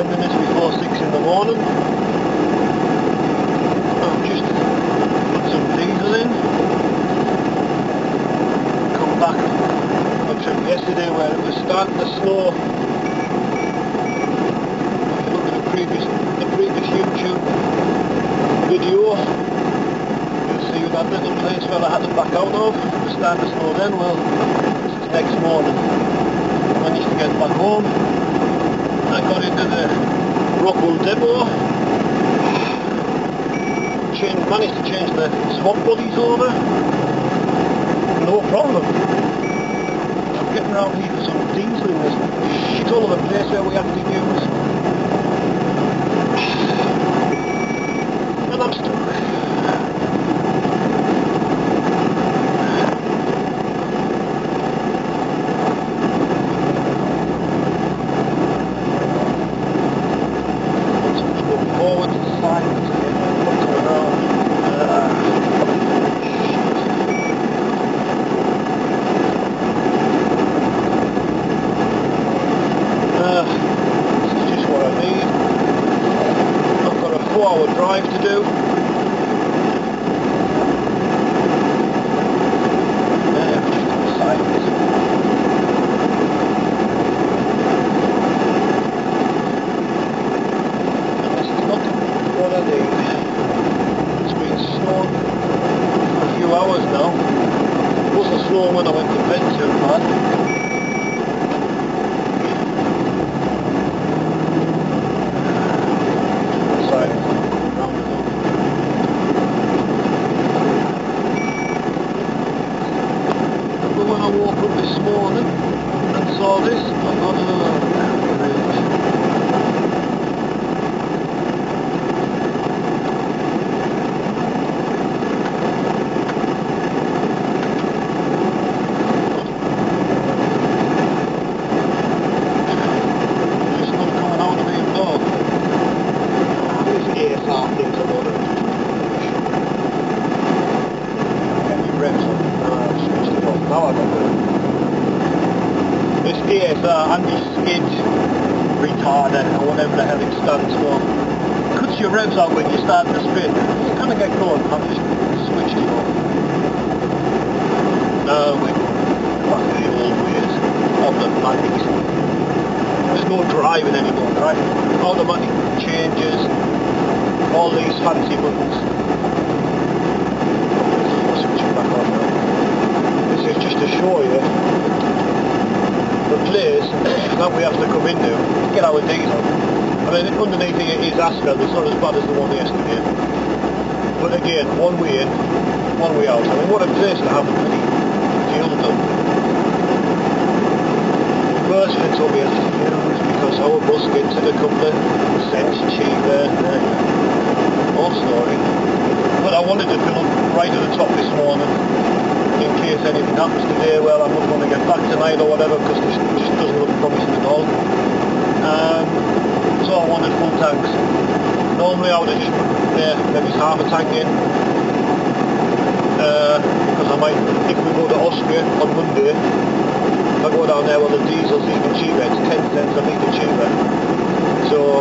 10 minutes before 6 in the morning. I've just put some diesel in. Come back from a trip yesterday where it was starting to snow. If you look at the previous YouTube video, you'll see that little place where I had to back out of. It was starting to snow then. Well, it's the next morning. I managed to get back home. I got into the Rockwool depot, managed to change the swap bodies over, no problem. I'm getting around here for some diesel in this shit all over the place where we have to use, and I'm stuck. This is just what I need. I've got a 4-hour drive to do. Just on the sides. And this is not what I need. It's been snowing for a few hours now. It wasn't snowing when I went to bed too bad. When I woke up this morning and saw this, I thought, oh, just not coming out of the door. This ASR thing's a lot of heavy revs on. Now I got this ASR anti-skid retarder or whatever the hell it stands for. It cuts your revs out when you start to spin. You kind of get going. I've just switched it off. Now we're back to the old ways. Automatics. There's no driving anymore, right? Automatic changes. All these fancy buttons. I'll switch it back on now. This is just to show you the place that we have to come into to get our diesel. I mean, underneath here is asphalt, it's not as bad as the one yesterday. But again, one way in, one way out. I mean, what a place to have the fuel done. First it's obvious because our bus gets it a couple of cents cheaper. More story. But I wanted to fill up right at the top this morning. In case anything happens today, well, I'm not going to get back tonight or whatever because this just doesn't look promising at all. So I wanted full tanks. Normally I would have just put maybe half a tank in because I might, if we go to Austria on Monday, if I go down there where the diesel's even cheaper, it's 10 cents a litre cheaper. So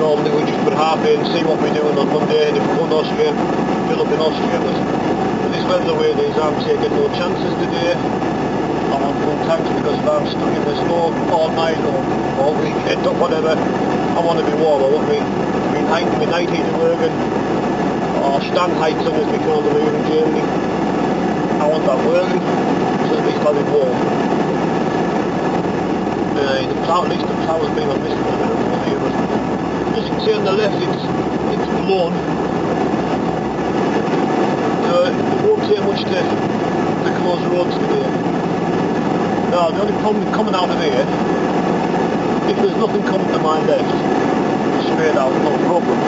normally we just put half in, see what we're doing on Monday, and if we go to Austria, fill up in Austria. But this weather the way it is, I'm taking no chances today. I'm on full tanks because if I'm stuck in the snow all night or all weekend or whatever, I want to be warm. I want my night heater working, or Standheizung as we call them here in Germany. I want that working, so at least I'll be warm. At least the plough has been on this one a bit more here, but as you can see on the left, it's blown. It won't take much to close roads today. Now the only problem coming out of here, if there's nothing coming to my left, straight out, no problem.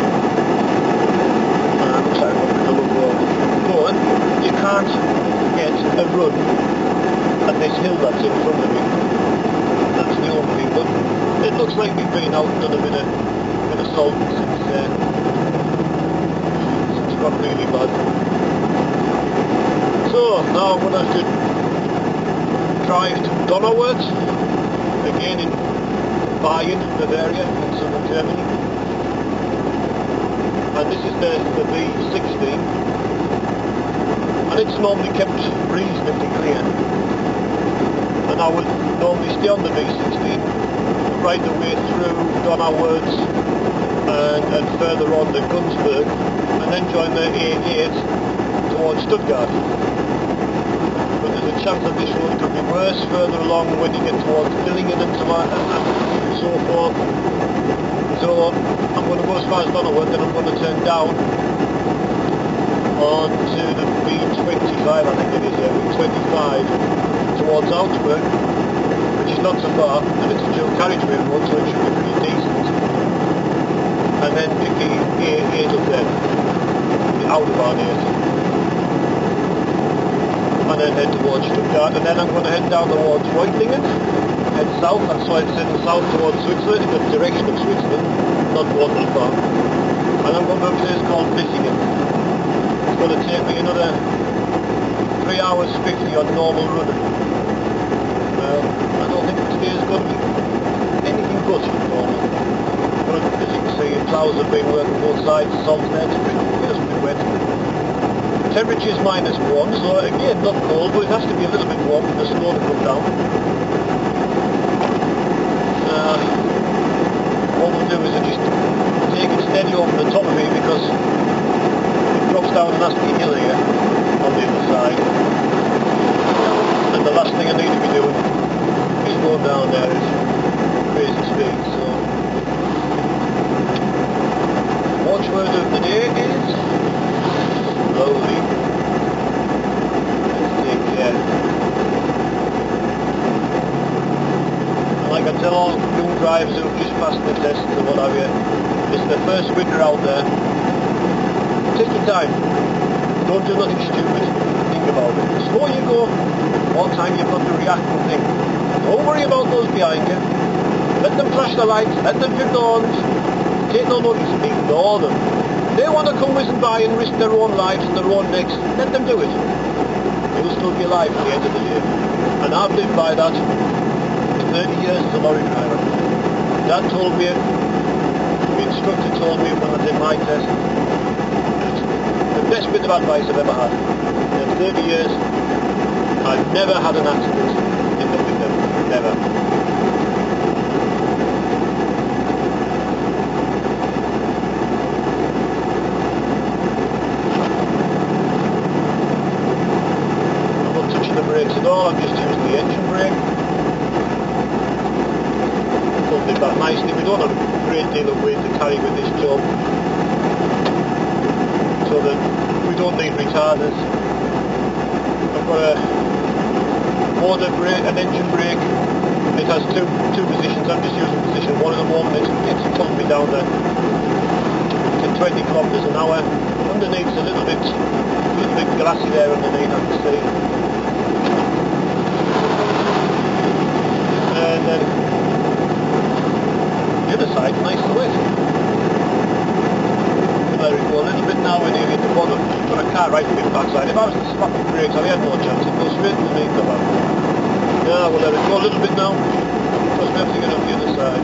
Looks like I'm going to look wrong. But you can't get a run at this hill that's in front of me. That's the only thing, but it looks like we've been out and done a bit of salt since it got really bad. So now I'm going to have to drive to Donau again in Bavaria in southern Germany. And this is the B16, and it's normally kept reasonably clear. And I would normally stay on the B16 right the way through Donau and further on to Günzburg, and then join the A8 towards Stuttgart. But there's a chance that this road could be worse further along when you get towards Villingen and so forth. So I'm going to go as far as Donau, then I'm going to turn down onto the B25, I think it is, yeah, B25 towards Augsburg, which is not so far, and it's a dual carriageway road, so it should be pretty decent. And then pick the A8 up there, the Autobahn 8, and then head towards Stuttgart, and then I'm going to head down towards Reutlingen, head south, and so I'd head south towards Switzerland, in the direction of Switzerland, not Waterfall, and I'm going to a place called Vissingen. It's going to take me another 3 hours 50 on normal running. I don't think today is going to be anything but normal. But as you can see, ploughs have been working both sides, salt there, it's been wet. Temperature is -1, so again not cold, but it has to be a little bit warm for the snow to come down. What we'll do is just take it steady over the top of it, because it drops down a nasty hill here on the other side. And the last thing I need to be doing is going down there at crazy speed. So watchword of the day is slowly. Let's take care. And like I tell all young drivers who've just passed the tests and what have you, it's their first winter out there. Take your time. Don't do nothing stupid. Think about it. The slower you go, the more time you've got to react and think. Don't worry about those behind you. Let them flash the lights, let them trip the horns. Take no notice, ignore them. They want to come whizzing by and risk their own lives and their own necks. Let them do it. You'll still be alive at the end of the day. And I've lived by that 30 years as a lorry driver. Dad told me, the instructor told me when I did my test, the best bit of advice I've ever had. In 30 years, I've never had an accident in the winter. Never. I'm not touching the brakes at all, I'm just using the engine brake. Don't did that nicely. We don't have a great deal of weight to carry with this job, so that we don't need retarders. I've got a motor brake, an engine brake. It has two positions. I'm just using position one at the moment. It's pulling me down to 20 kilometers an hour. Underneath's a little bit glassy there underneath, I can see. And then the other side, nice and wet. Let it go a little bit now when you hit the bottom. You've got a car right in the backside. If I was to slap the brakes, I had no chance. It goes straight underneath the back. Yeah, we'll let it go a little bit now, because we have to get up the other side.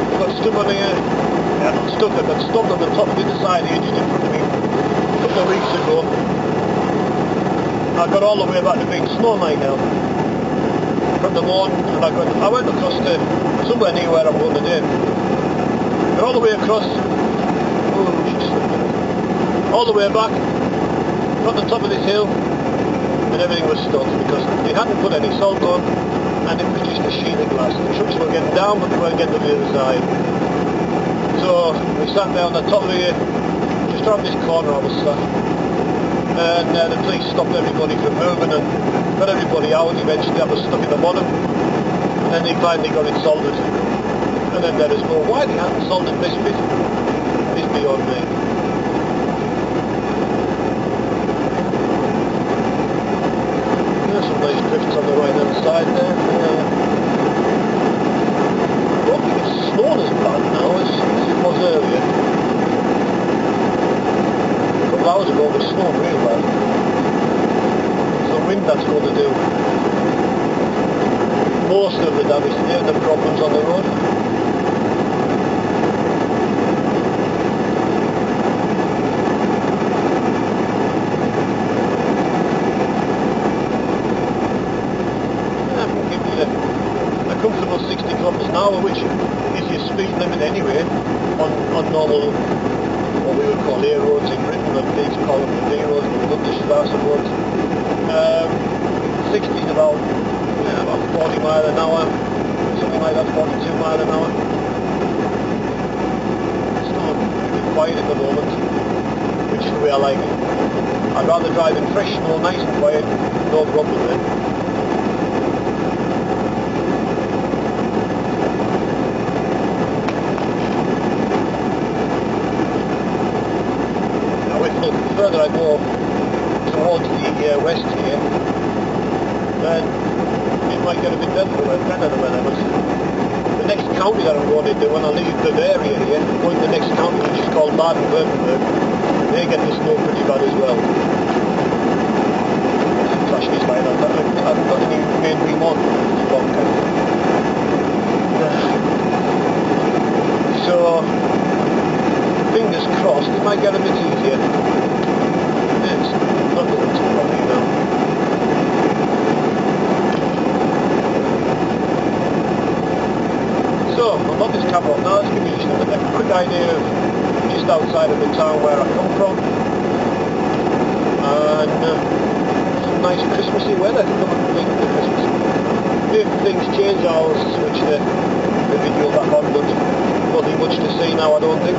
I got stuck on here. Yeah, not stuck. I got stopped on the top of the other side here just in front of me a couple of weeks ago. I got all the way back to being snowline now. From the morning, and I went across to somewhere near where I'm going today. Got all the way across, all the way back, got to the top of this hill, and everything was stuck because they hadn't put any salt on, and it was just a sheet of glass. The trucks were getting down, but they weren't getting to the other side. So we sat there on the top of the, just around this corner I was sat. And the police stopped everybody from moving and got everybody out. Eventually I was stuck in the bottom, and then they finally got it salted. And then there is no, why they hadn't salted this bit is beyond me. There's some nice drifts on the right hand side there. I don't think it's snowing as bad now as it was earlier. A couple hours ago it was snowing real bad. It's the wind that's going to do. most of the damage today, the problems on the road. A comfortable 60 kilometers an hour, which is your speed limit anyway on normal, what we would call A roads in Britain, but these call them the B roads, but Bundesstraße roads. 60 is about 40 mile an hour, something like that, 42 mile an hour. It's not really quiet at the moment, which is the way I like it. I'd rather drive in fresh snow, nice and quiet, no problem then. The further I go towards the west here, then it might get a bit better the weather, but the next county that I'm going into, when I leave Bavaria here, going to the next county, which is called Neuburg, they get the snow pretty bad as well. Flash this light on, I haven't got any main beam on, it's long kind. So, fingers crossed, it might get a bit easier. It's not looking too funny now. So, I'm on this cab off now. Let's give you just a quick idea of just outside of the town where I come from. And some nice Christmassy weather coming for Christmas. If things change, I'll switch the video back on, but nothing much to see now, I don't think.